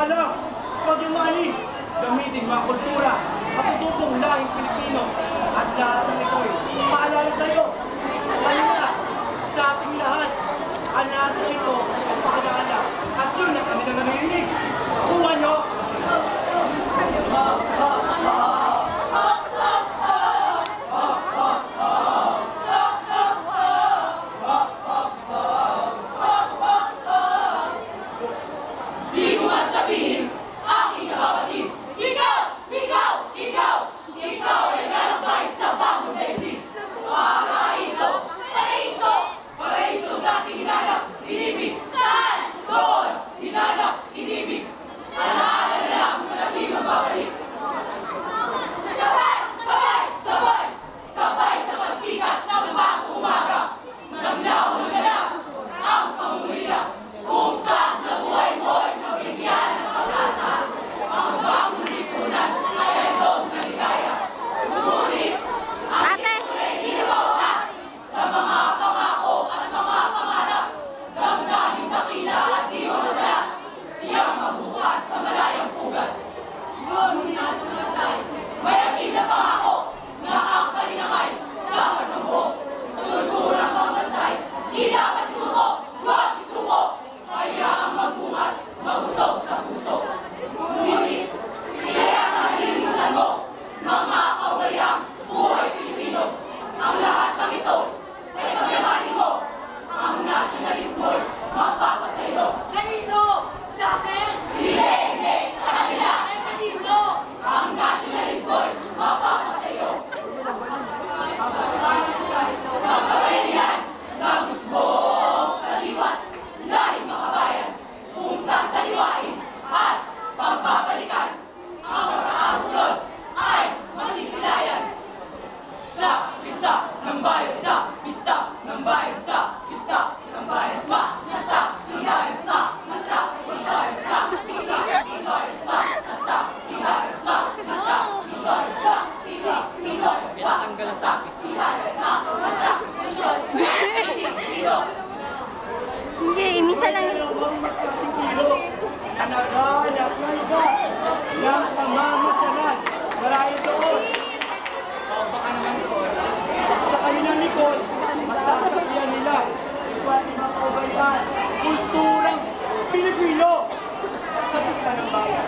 paggalang, pagyamani, gamitin mga kultura, katutupong lahing Pilipino, at lahat ng ito'y paalala sa iyo. Kanina, sa ating lahat, ang lahat ng ito ay paalala, at yun ang kanilang narinig. Kuha nyo! Di ko man sabihin, aking kapatid, ikaw ay lalakbay sa bagong daigdig. Paraiso dating hinanap, inibig. Saan? Doon, hinanap, inibig. Alaala na lang, malaki mababalik. Sabay sa pagsikat ng bagong umaga. Naglaho ang pangungulila. Ungkap na buhay mo'y mabigyan ng pag-asa. Ang bagong lipunan ay mayroong naligaya. Ngunit, ang ito ay hinabawakas sa mga pangako at mga pangarap. Damdamin dakila at di madalas, siyang magbukas sa malayang pugat. Ngunit ang tumasay, may ating na pangako na ang palinangay dapat mabuo. Kulturang pangmasay, di dapat isuko, huwag isuko. Hayaang magbungat, mabusog sa puso. Ngunit, kaya nalilimutan mo, mga kaugaliang buhay Pilipino. Ang lahat ng ito ay pagyamanin mo. Ang nasyonalismo'y mapapasayo. Kanino? Sa akin? Hindi, sa kanila. Ay, kanino? Ang nasyonalismo'y mapapasayo. Kababayan na gusbong sa liwat, lahing makabayan, kung sasaliwain at pagbabalikan. Ang pagkakakulod ay masisilayan. Sa pista ng bayan, sa pista ng bayan, sa pista ng bayan, masasaksihan sa pista ng bayan, sa pista ng bayan, sa sasaksihan sa pista ng bayan, sa pista ng bayan, sa sasaksihan sa Pilipino. Hindi, imisa lang. Dalawang magkasing kilo, nanaganap na lugar ng pamamasyalan. Marahil doon. O baka naman doon. Sa kanilang likod, masasaksihan nila iba't ibang kaugalian, kulturang Pilipino sa pista ng bayan.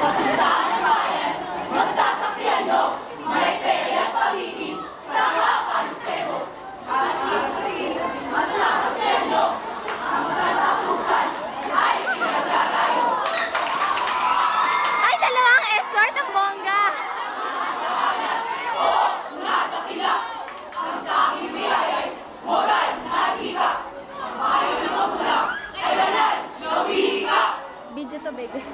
Sa pista ng bayan, masasaksihan nyo, may pere at pamilin sa harapan ng sebo. At masasaksihan nyo, ang katapusan ay pinaglalayo. Ay, dalawang escort ang bongga. O nadakila, ang tanging biyaya'y moral na hika. Ang bayan ng magulang ay banal na wika. Video to, baby.